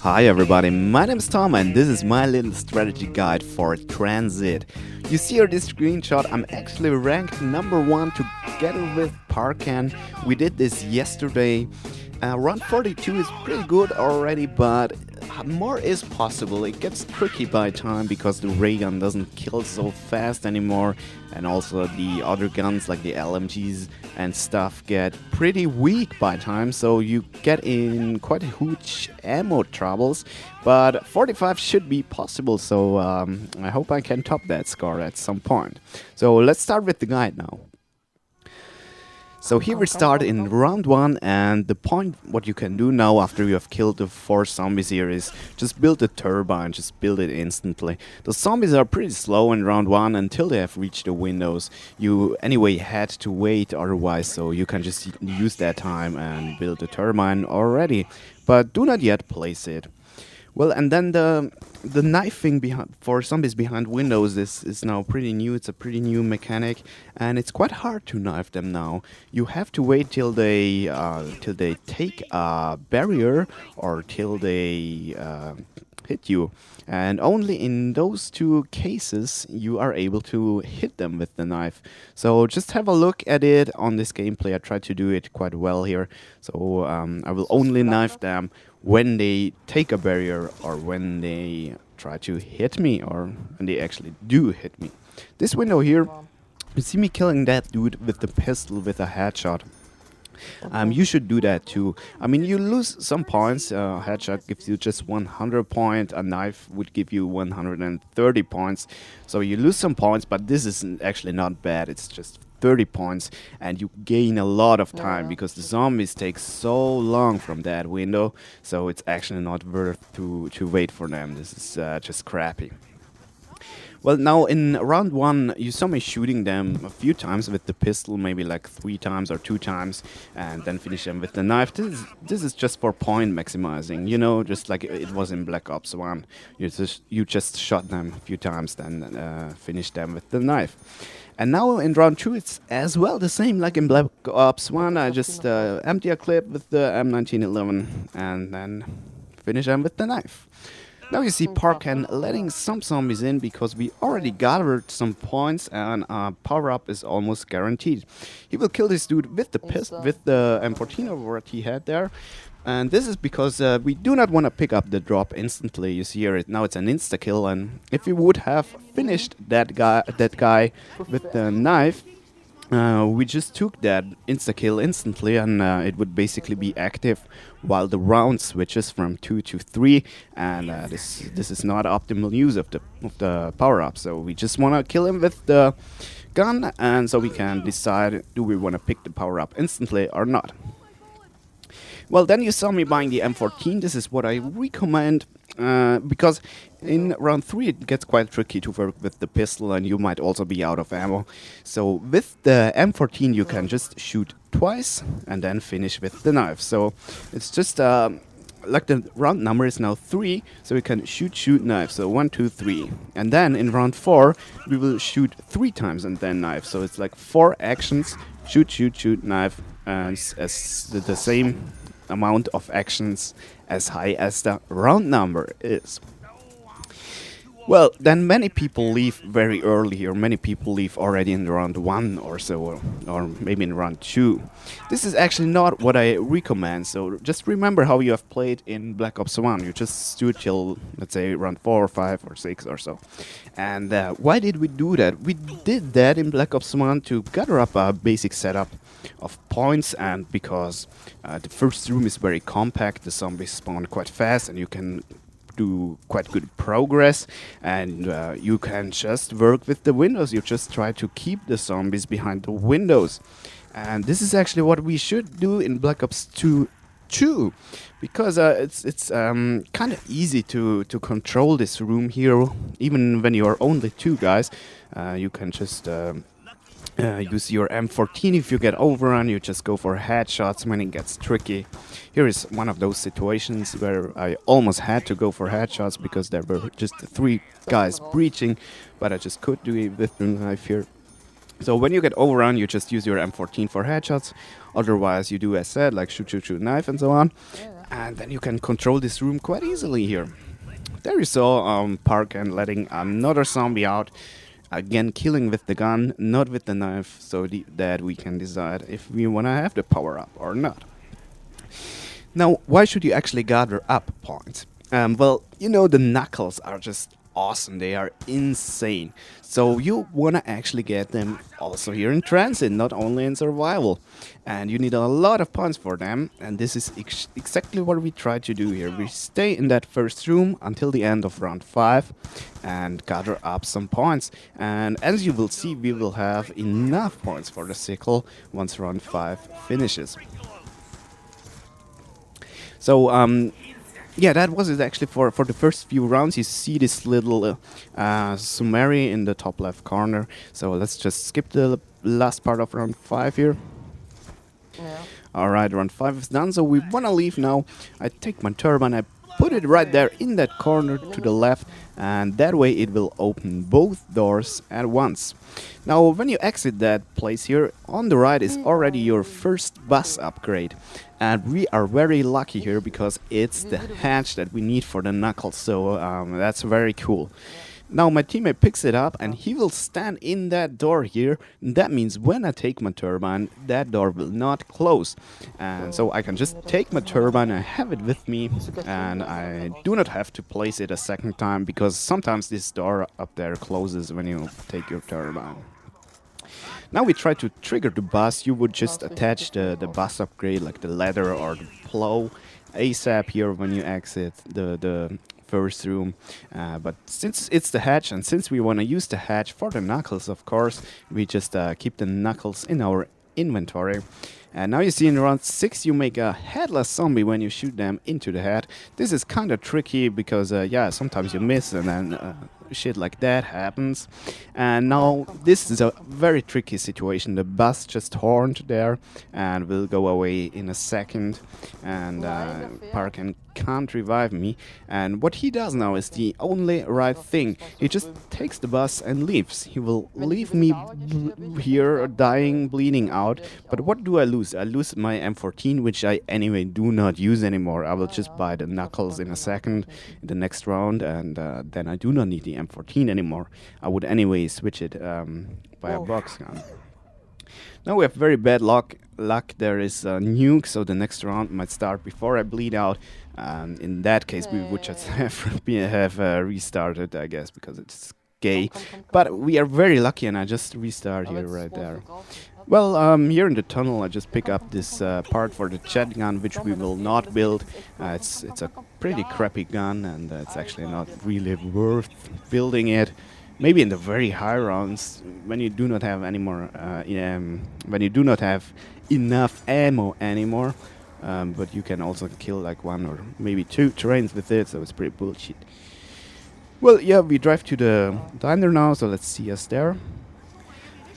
Hi everybody, my name is Tom and this is my little strategy guide for TranZit. You see here this screenshot, I'm actually ranked number 1 together with Parkan. We did this yesterday. Round 42 is pretty good already, but more is possible. It gets tricky by time because the ray gun doesn't kill so fast anymore, and also the other guns like the LMGs and stuff get pretty weak by time, so you get in quite huge ammo troubles. But 45 should be possible, so I hope I can top that score at some point. So let's start with the guide now. So here we start in round 1, and the point what you can do now after you have killed the 4 zombies here is just build a turbine, just build it instantly. The zombies are pretty slow in round 1 until they have reached the windows. You anyway had to wait otherwise, so you can just use that time and build a turbine already. But do not yet place it. Well, and then the knifing behind for zombies behind windows is now pretty new. It's a pretty new mechanic, and it's quite hard to knife them now. You have to wait till they take a barrier or till they hit you, and only in those two cases you are able to hit them with the knife. So just have a look at it on this gameplay. I tried to do it quite well here. So I will only knife them when they take a barrier or when they try to hit me or when they actually do hit me. This window here, you see me killing that dude with the pistol with a headshot. You should do that too. I mean, you lose some points. Headshot gives you just 100 points. A knife would give you 130 points. So you lose some points, but this is actually not bad. It's just 30 points, and you gain a lot of time because the zombies take so long from that window. So it's actually not worth to wait for them. This is just crappy. Well, now in round 1, you saw me shooting them a few times with the pistol, maybe like 3 times or 2 times, and then finish them with the knife. This is just for point maximizing, you know, just like it was in Black Ops 1. You just shot them a few times, then finish them with the knife. And now in round 2, it's as well the same like in Black Ops 1. I just empty a clip with the M1911 and then finish them with the knife. Now you see Parkan letting some zombies in because we already gathered some points, and power-up is almost guaranteed. He will kill this dude with the M14 or what he had there. And this is because we do not want to pick up the drop instantly. You see here, now it's an insta-kill, and if we would have finished that guy with the knife, we just took that insta-kill instantly, and it would basically be active while the round switches from 2 to 3, and this is not optimal use of the power-up. So we just want to kill him with the gun, and so we can decide, do we want to pick the power-up instantly or not. Well, then you saw me buying the M14. This is what I recommend because in round 3 it gets quite tricky to work with the pistol, and you might also be out of ammo. So with the M14 you can just shoot twice and then finish with the knife. So it's just like the round number is now 3, so we can shoot, knife. So 1, 2, 3. And then in round 4 we will shoot 3 times and then knife. So it's like 4 actions, shoot, knife, and as the same amount of actions as high as the round number is. Well, then many people leave very early, or many people leave already in round 1 or so, or maybe in round 2. This is actually not what I recommend, so just remember how you have played in Black Ops 1. You just do it till, let's say, round 4 or 5 or 6 or so. And why did we do that? We did that in Black Ops 1 to gather up a basic setup of points, and because the first room is very compact, the zombies spawn quite fast, and you can do quite good progress, and you can just work with the windows. You just try to keep the zombies behind the windows, and this is actually what we should do in Black Ops 2 too, because it's kind of easy to control this room here. Even when you are only 2 guys, you can just use your M14. If you get overrun, you just go for headshots when it gets tricky. Here is one of those situations where I almost had to go for headshots because there were just 3 guys breaching, but I just could do it with the knife here. So when you get overrun, you just use your M14 for headshots. Otherwise, you do as said, like shoot, knife, and so on. And then you can control this room quite easily here. There you saw Park and letting another zombie out. Again, killing with the gun, not with the knife, so that we can decide if we want to have the power up or not. Now, why should you actually gather up points? Well, you know, the knuckles are just awesome. They are insane. So you want to actually get them also here in TranZit, not only in survival. And you need a lot of points for them. And this is exactly what we try to do here. We stay in that first room until the end of round 5 and gather up some points. And as you will see, we will have enough points for the sickle once round 5 finishes. So, yeah, that was it actually for the first few rounds. You see this little summary in the top left corner. So let's just skip the last part of round 5 here. Yeah. Alright, round 5 is done, so we wanna leave now. I take my turbine, I put it right there in that corner to the left, and that way it will open both doors at once. Now when you exit that place here, on the right is already your first bus upgrade. And we are very lucky here because it's the hatch that we need for the knuckles, so that's very cool. Now my teammate picks it up and he will stand in that door here. That means when I take my turbine, that door will not close. And so I can just take my turbine and have it with me, and I do not have to place it a second time because sometimes this door up there closes when you take your turbine. Now we try to trigger the bus. You would just attach the bus upgrade like the ladder or the plow ASAP here when you exit the first room, but since it's the hatch and since we want to use the hatch for the knuckles, of course, we just keep the knuckles in our inventory. And now you see in round 6 you make a headless zombie when you shoot them into the head. This is kind of tricky because yeah, sometimes you miss and then shit like that happens. And now this is a very tricky situation. The bus just horned there and will go away in a second, and Park can't revive me. And what he does now is the only right thing. He just takes the bus and leaves. He will leave me here dying, bleeding out. But what do I lose? I lose my M14, which I anyway do not use anymore. I will just buy the knuckles in a second in the next round, and then I do not need the M14 anymore. I would anyway switch it by a box gun. Now we have very bad luck. There is a nuke, so the next round might start before I bleed out. In that case, we would just have restarted, I guess, because it's gay. But we are very lucky, and I just restart here right there. Well, here in the tunnel, I just pick up this part for the jet gun, which we will not build. It's a pretty crappy gun, and it's actually not really worth building it. Maybe in the very high rounds, when you do not have any more, when you do not have enough ammo anymore, but you can also kill like 1 or maybe 2 trains with it, so it's pretty bullshit. Well, yeah, we drive to the diner now, so let's see us there.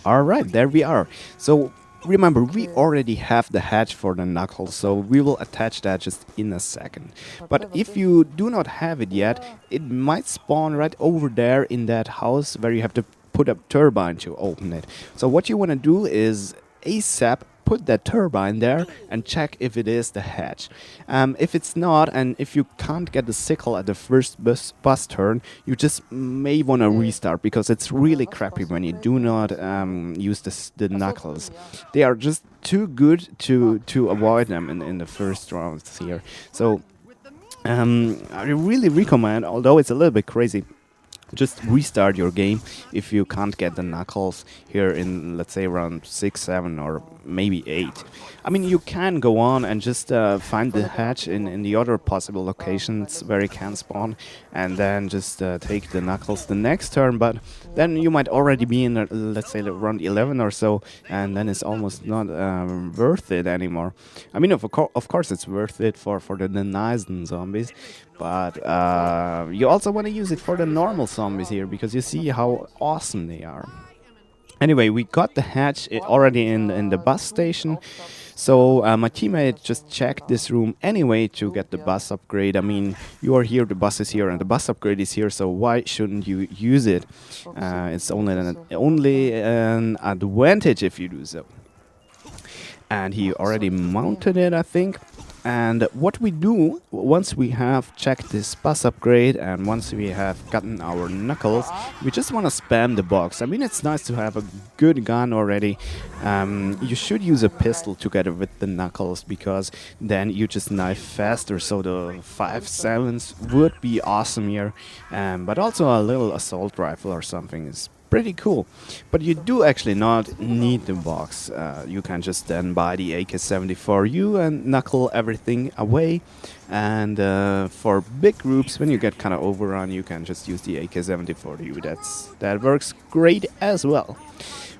Alright, there we are. So remember, we already have the hatch for the knuckles, so we will attach that just in a second. But if you do not have it yet, it might spawn right over there in that house where you have to put a turbine to open it. So what you want to do is ASAP put that turbine there and check if it is the hatch. If it's not, and if you can't get the sickle at the first bus turn, you just may want to restart, because it's really crappy when you do not use the knuckles. They are just too good to avoid them in the first rounds here. So I really recommend, although it's a little bit crazy, just restart your game if you can't get the knuckles here in, let's say, round 6, 7, or maybe 8. I mean, you can go on and just find the hatch in the other possible locations where it can spawn, and then just take the knuckles the next turn, but then you might already be in, let's say, round 11 or so, and then it's almost not worth it anymore. I mean, of course it's worth it for the nice zombies, but you also want to use it for the normal zombies here, because you see how awesome they are. Anyway, we got the hatch already in the bus station, so my teammate just checked this room anyway to get the bus upgrade. I mean, you are here, the bus is here, and the bus upgrade is here, so why shouldn't you use it? It's only an advantage if you do so. And he already mounted it, I think. And what we do once we have checked this bus upgrade and once we have gotten our knuckles, we just want to spam the box. I mean, it's nice to have a good gun already. You should use a pistol together with the knuckles because then you just knife faster. So the 5.7s would be awesome here, but also a little assault rifle or something is pretty cool. But you do actually not need the box. You can just then buy the AK-74U and knuckle everything away. And for big groups, when you get kind of overrun, you can just use the AK-74U. That works great as well.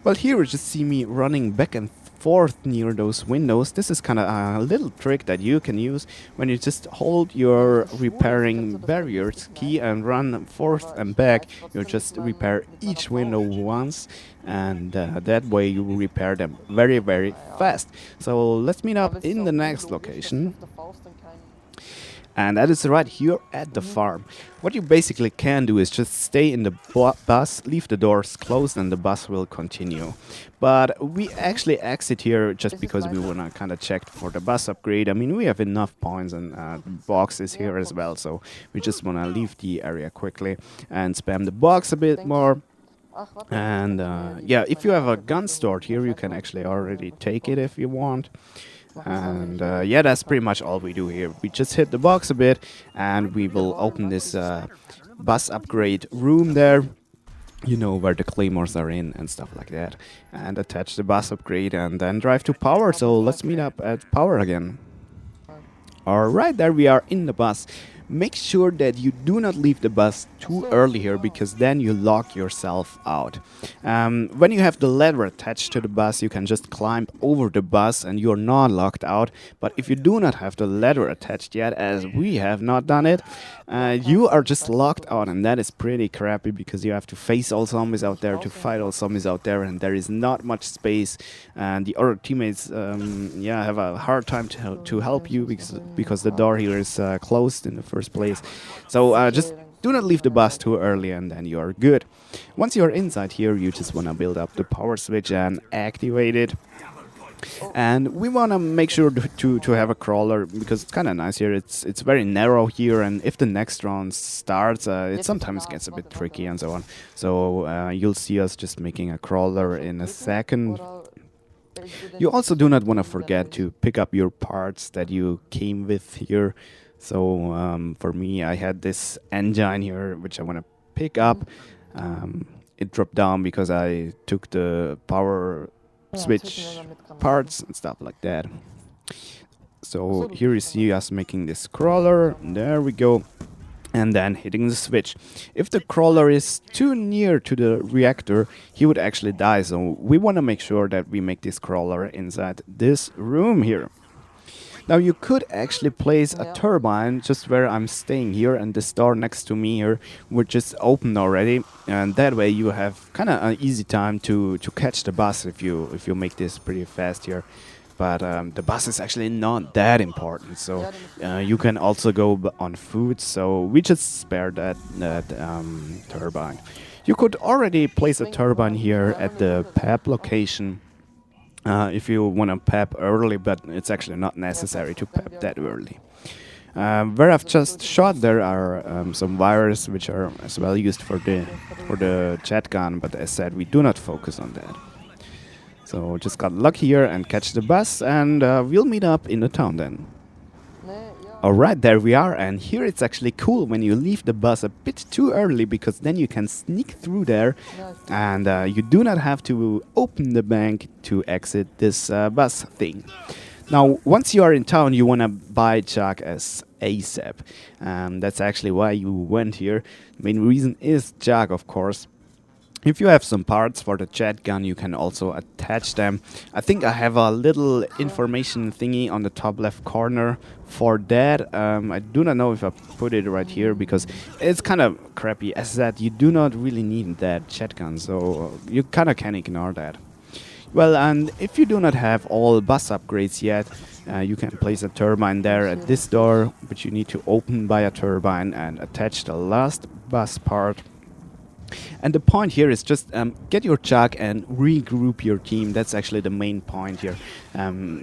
Well, here you just see me running back and forth near those windows. This is kind of a little trick that you can use when you just hold your repairing barriers key and run forth and back. You just repair each window once, and that way you repair them very, very fast. So let's meet up in the next location. And that is right here at the farm. What you basically can do is just stay in the bus, leave the doors closed, and the bus will continue. But we actually exit here just because we want to kind of check for the bus upgrade. I mean, we have enough points and boxes here as well, so we just want to leave the area quickly and spam the box a bit more. And yeah, if you have a gun stored here, you can actually already take it if you want. And yeah, that's pretty much all we do here. We just hit the box a bit and we will open this bus upgrade room there, you know, where the claymores are in and stuff like that, and attach the bus upgrade and then drive to power. So let's meet up at power again. Alright, there we are in the bus. Make sure that you do not leave the bus too early here, because then you lock yourself out. When you have the ladder attached to the bus, you can just climb over the bus and you're not locked out. But if you do not have the ladder attached yet, as we have not done it, you are just locked out, and that is pretty crappy because you have to face all zombies out there, to fight all zombies out there, and there is not much space, and the other teammates yeah, have a hard time to help you because the door here is closed in the first place. So just do not leave the bus too early and then you're good. Once you're inside here, you just want to build up the power switch and activate it. And we want to make sure to have a crawler because it's kind of nice here. It's very narrow here, and if the next round starts, it sometimes gets a bit tricky and so on. So you'll see us just making a crawler in a second. You also do not want to forget to pick up your parts that you came with here. So for me, I had this engine here, which I want to pick up. It dropped down because I took the power switch parts and stuff like that. So here you see us making this crawler. There we go. And then hitting the switch. If the crawler is too near to the reactor, he would actually die. So we want to make sure that we make this crawler inside this room here. Now you could actually place a turbine just where I'm staying here, and this door next to me here would just open already, and that way you have kind of an easy time to catch the bus if you make this pretty fast here. But the bus is actually not that important, so you can also go on foot, so we just spare that turbine. You could already place a turbine here at the PEP location. If you want to PEP early, but it's actually not necessary to PEP that early. Where I've just shot, there are some wires which are as well used for the jet gun, but as said, we do not focus on that. So just got lucky here and catch the bus, and we'll meet up in the town then. Alright, there we are, and here it's actually cool when you leave the bus a bit too early, because then you can sneak through there and you do not have to open the bank to exit this bus thing. Now, once you are in town, you want to buy Jack as ASAP. That's actually why you went here. The main reason is Jack, of course. If you have some parts for the jet gun, you can also attach them. I think I have a little information thingy on the top left corner for that. I do not know if I put it right here because it's kind of crappy. As that, you do not really need that jet gun, so you kind of can ignore that. Well, and if you do not have all bus upgrades yet, you can place a turbine there at this door, which you need to open by a turbine and attach the last bus part. And the point here is just get your jug and regroup your team. That's actually the main point here.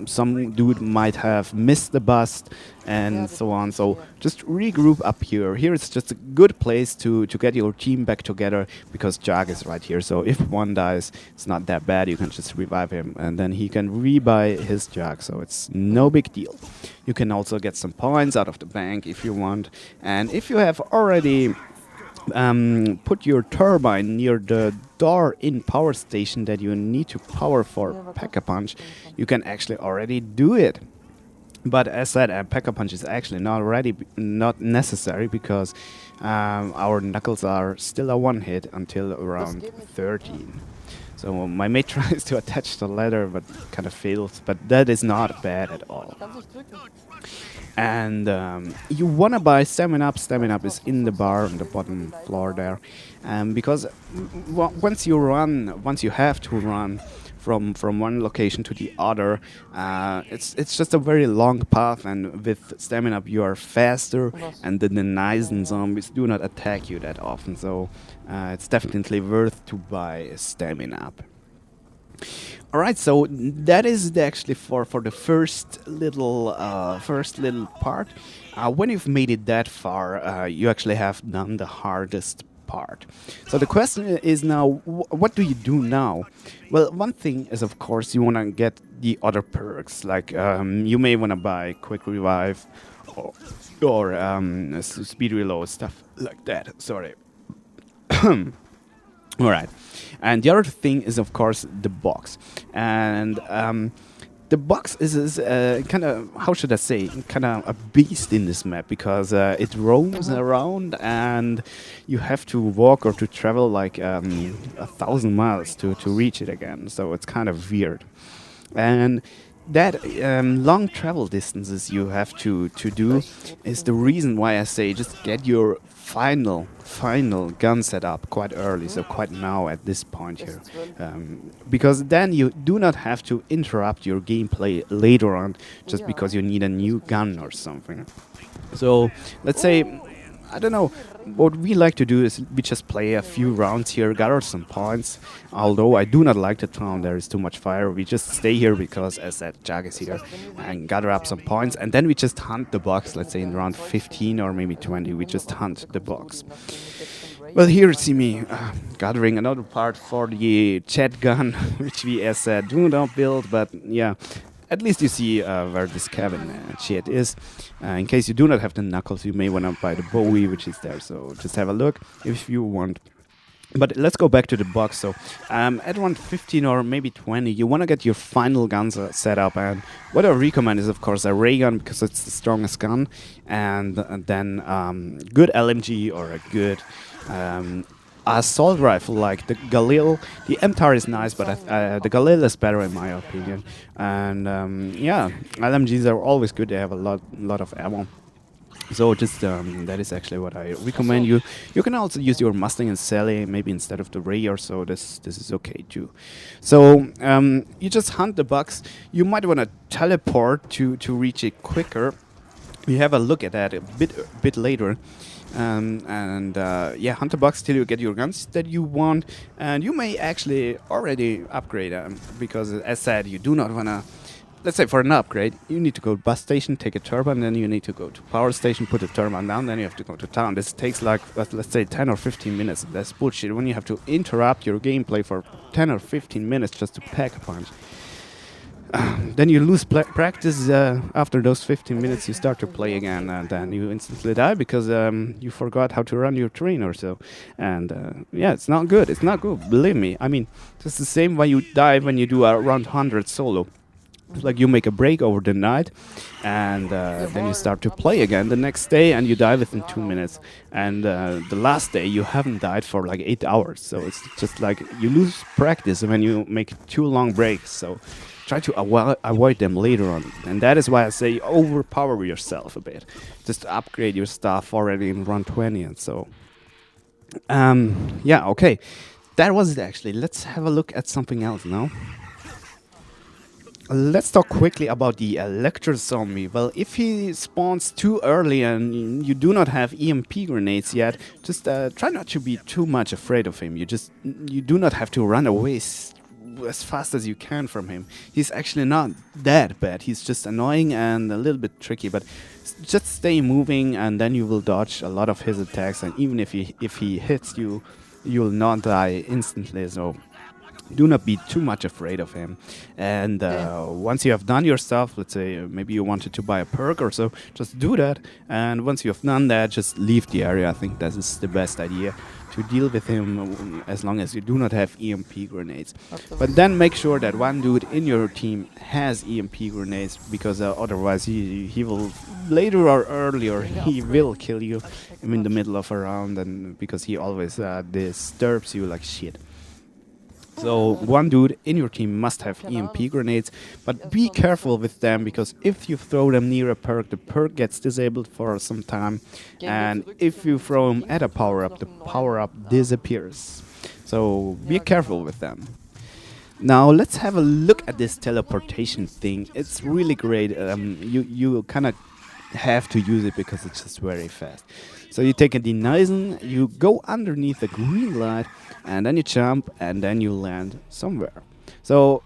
Some dude might have missed the bus and so on. So just regroup up here. Here it's just a good place to get your team back together because jug is right here. So if one dies, it's not that bad. You can just revive him and then he can rebuy his jug. So it's no big deal. You can also get some points out of the bank if you want. And if you have already put your turbine near the door in power station that you need to power for Pack-a-Punch, you can actually already do it. But as said, Pack-a-Punch is actually not necessary because our knuckles are still a one hit until around 13. So my mate tries to attach the ladder but kind of fails, but that is not bad at all. And you want to buy Stamina Up. Stamina Up is in the bar on the bottom floor there. Because once you have to run from one location to the other, it's just a very long path, and with Stamina Up you are faster, and the Denizen zombies do not attack you that often, so it's definitely worth to buy Stamina Up. Alright, so that is actually for the first little part. When you've made it that far, you actually have done the hardest part. So the question is now, what do you do now? Well, one thing is, of course, you want to get the other perks, like you may want to buy Quick Revive or Speed Reload, stuff like that. Sorry. All right, and the other thing is, of course, the box. And the box is kind of, how should I say, kind of a beast in this map because it roams around and you have to walk or to travel like 1,000 miles to reach it again. So it's kind of weird. And that long travel distances you have to do is the reason why I say just get your final gun set up quite early, so quite now at this point here, because then you do not have to interrupt your gameplay later on just because you need a new gun or something. So let's say, I don't know, what we like to do is we just play a few rounds here, gather some points. Although I do not like the town, there is too much fire. We just stay here because, as that Jag is here, and gather up some points. And then we just hunt the box, let's say in round 15 or maybe 20, we just hunt the box. Well, here you see me gathering another part for the jet gun, which we, as said, do not build, but yeah. At least you see where this cabin shit is. In case you do not have the knuckles, you may want to buy the Bowie, which is there. So just have a look if you want. But let's go back to the box. So at around 15 or maybe 20, you want to get your final guns set up. And what I recommend is, of course, a ray gun because it's the strongest gun. And then good LMG or a good assault rifle like the Galil. The MTAR is nice, but the Galil is better in my opinion. And yeah, LMGs are always good. They have a lot of ammo. So just that is actually what I recommend you. You can also use your Mustang and Sally maybe instead of the Ray or so. This is okay too. So you just hunt the bugs. You might want to teleport to reach it quicker. We have a look at that a bit later. Yeah, hunt the bugs till you get your guns that you want, and you may actually already upgrade because, as said, you do not wanna. Let's say for an upgrade, you need to go to bus station, take a turbine, then you need to go to power station, put the turbine down, then you have to go to town. This takes like, let's say 10 or 15 minutes. That's bullshit. When you have to interrupt your gameplay for 10 or 15 minutes just to pack a punch, then you lose practice. After those 15 minutes, you start to play again, and then you instantly die because you forgot how to run your train or so. And yeah, it's not good. It's not good. Believe me. I mean, it's the same way you die when you do a round 100 solo. It's like you make a break over the night, and then you start to play again the next day, and you die within 2 minutes. And the last day, you haven't died for like 8 hours. So it's just like you lose practice when you make too long breaks. So try to avoid them later on. And that is why I say overpower yourself a bit. Just upgrade your stuff already in round 20 and so. Yeah, okay. That was it actually. Let's have a look at something else now. Let's talk quickly about the electro zombie. Well, if he spawns too early and you do not have EMP grenades yet, just try not to be too much afraid of him. You do not have to run away as fast as you can from him. He's actually not that bad. He's just annoying and a little bit tricky, but just stay moving and then you will dodge a lot of his attacks. And even if he hits you, you'll not die instantly. So do not be too much afraid of him. And once you have done your stuff, let's say maybe you wanted to buy a perk or so, just do that. And once you have done that, just leave the area. I think that is the best idea to deal with him as long as you do not have EMP grenades. But then make sure that one dude in your team has EMP grenades, because otherwise he will later or earlier he will kill you in the middle of a round, and because he always disturbs you like shit. So one dude in your team must have EMP grenades, but be careful with them, because if you throw them near a perk, the perk gets disabled for some time, and if you throw them at a power-up, the power-up disappears. So be careful with them. Now let's have a look at this teleportation thing. It's really great. You kind of have to use it because it's just very fast. So you take a denizen, you go underneath the green light, and then you jump, and then you land somewhere. So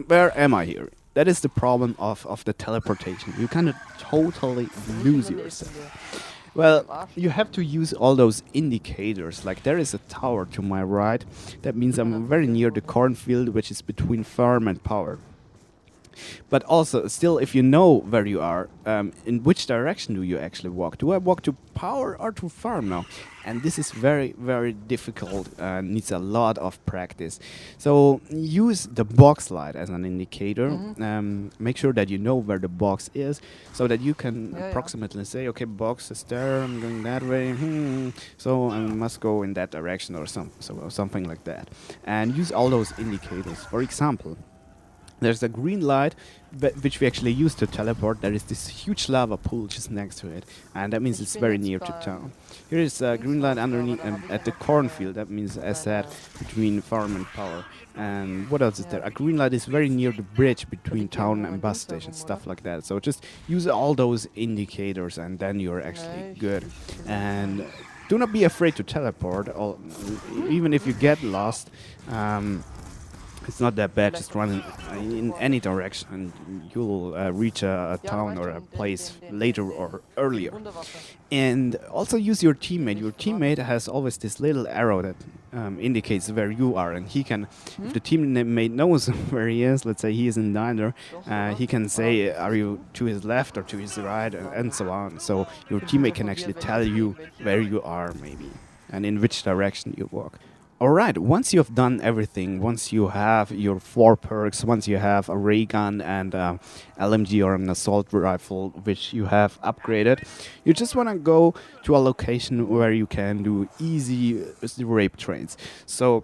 where am I here? That is the problem of the teleportation. You kind of totally lose yourself. Well, you have to use all those indicators. Like there is a tower to my right. That means I'm very near the cornfield, which is between farm and power. But also, still, if you know where you are, in which direction do you actually walk? Do I walk to power or to farm now? And this is very, very difficult and needs a lot of practice. So use the box light as an indicator. Make sure that you know where the box is, so that you can approximately say, okay, box is there, I'm going that way, so I must go in that direction, or something like that. And use all those indicators. For example, there's a green light, which we actually use to teleport. There is this huge lava pool just next to it, and that means it's very near to town. Here is a green light underneath at the cornfield. That means, as said, between farm and power. And what else is there? A green light is very near the bridge between town and bus station, stuff like that. So just use all those indicators, and then you're actually good. And do not be afraid to teleport, even if you get lost. It's not that bad. Just run in any direction, and you'll reach a town or a place later or earlier. And also use your teammate. Your teammate has always this little arrow that indicates where you are, and he can, if the teammate knows where he is, let's say he is in diner, he can say, are you to his left or to his right, and so on. So your teammate can actually tell you where you are, maybe, and in which direction you walk. Alright, once you have done everything, once you have your 4 perks, once you have a ray gun and LMG or an assault rifle, which you have upgraded, you just want to go to a location where you can do easy rape trains. So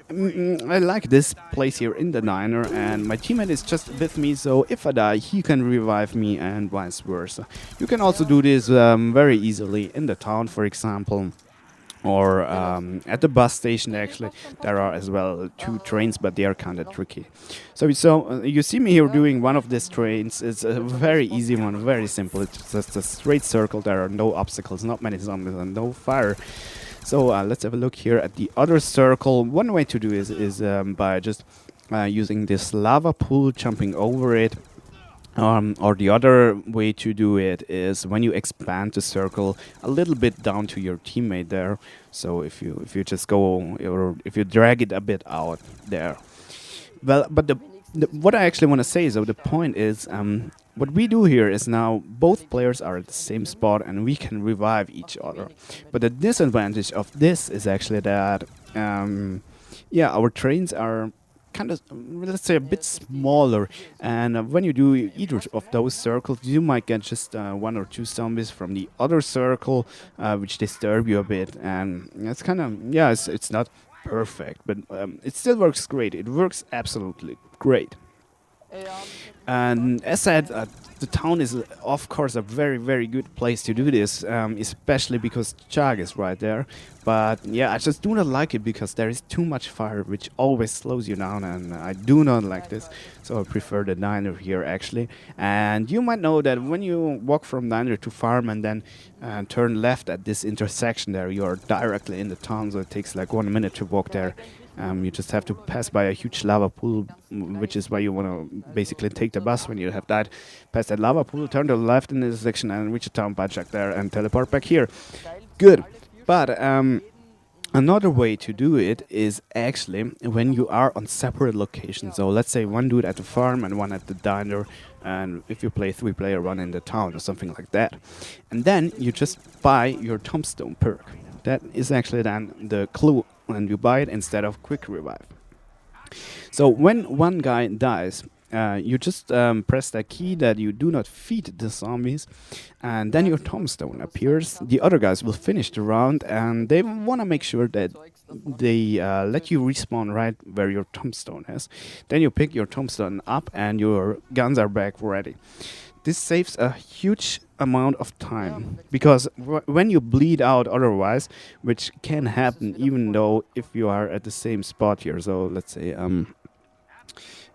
I like this place here in the diner, and my teammate is just with me, so if I die, he can revive me and vice versa. You can also do this very easily in the town, for example. Or at the bus station, actually, there are as well 2 trains, but they are kind of tricky. So you see me here doing one of these trains. It's a very easy one, very simple. It's just a straight circle. There are no obstacles, not many zombies, and no fire. So let's have a look here at the other circle. One way to do is by just using this lava pool, jumping over it. Or the other way to do it is when you expand the circle a little bit down to your teammate there. So if you just go, or if you drag it a bit out there. Well, but what I actually want to say is, the point is, what we do here is now both players are at the same spot and we can revive each other. But the disadvantage of this is actually that, our trains are kind of, let's say, a bit smaller, and when you do either of those circles, you might get just 1 or 2 zombies from the other circle, which disturb you a bit, and it's kind of, it's not perfect, but it still works great. It works absolutely great. And as said, the town is, of course, a very, very good place to do this, especially because Chag is right there. But yeah, I just do not like it because there is too much fire, which always slows you down, and I do not like this. So I prefer the diner here, actually. And you might know that when you walk from diner to farm and then turn left at this intersection there, you are directly in the town, so it takes like 1 minute to walk there. You just have to pass by a huge lava pool, which is why you want to basically take the bus when you have died. Pass that lava pool, turn to the left in this section, and reach a town budget there and teleport back here. Good. But another way to do it is actually when you are on separate locations. So let's say one dude at the farm and one at the diner, and if you play 3-player, one in the town or something like that. And then you just buy your Tombstone perk. That is actually then the clue, and you buy it instead of quick revive. So when one guy dies, you just press the key that you do not feed the zombies, and then your tombstone appears. The other guys will finish the round, and they want to make sure that they let you respawn right where your tombstone is. Then you pick your tombstone up, and your guns are back ready. This saves a huge amount of time because when you bleed out otherwise, which can happen even though if you are at the same spot here. So let's say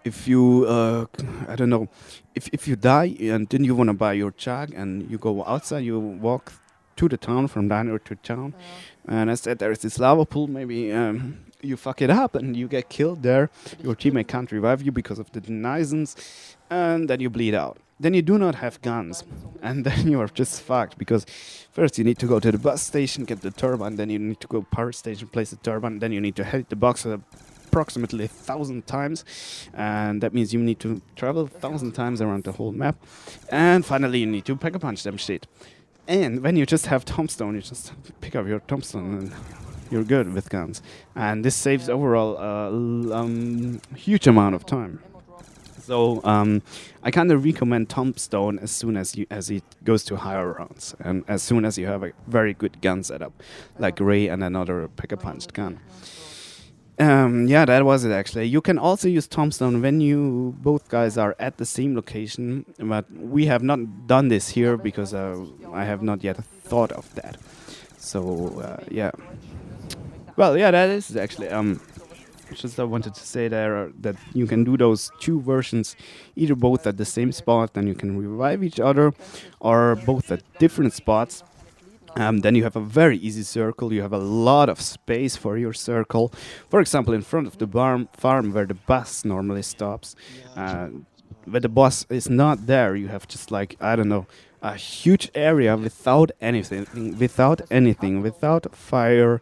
if you I don't know, if you die and then you want to buy your chug and you go outside, you walk to the town from diner to town, and I said there is this lava pool. Maybe you fuck it up and you get killed there. Your teammate can't revive you because of the denizens, and then you bleed out. Then you do not have guns, and then you are just fucked because first you need to go to the bus station, get the turbine, then you need to go power station, place the turbine, then you need to hit the box approximately 1,000 times, and that means you need to travel 1,000 times around the whole map, and finally you need to pack a punch them shit. And when you just have Tombstone, you just pick up your Tombstone and you're good with guns, and this saves overall a huge amount of time. So I kind of recommend Tombstone as soon as it goes to higher rounds, and as soon as you have a very good gun setup, like Ray and another pack-a-punched gun. Yeah, that was it actually. You can also use Tombstone when you both guys are at the same location, but we have not done this here because I have not yet thought of that. So yeah. Well, yeah, that is actually just I wanted to say there that you can do those two versions, either both at the same spot, then you can revive each other, or both at different spots. Then you have a very easy circle. You have a lot of space for your circle. For example, in front of the farm where the bus normally stops, where the boss is not there, you have just like, I don't know, a huge area without anything, without fire,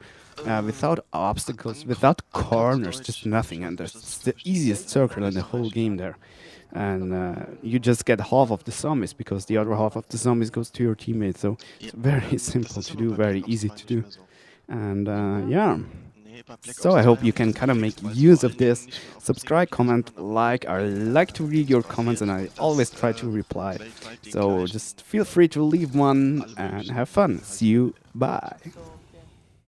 without obstacles, without corners, just nothing. And that's the easiest circle in the whole game there. And you just get half of the zombies because the other half of the zombies goes to your teammates. So it's very simple to do, very easy to do. And yeah. So I hope you can kind of make use of this. Subscribe, comment, like. I like to read your comments and I always try to reply. So just feel free to leave one and have fun. See you. Bye.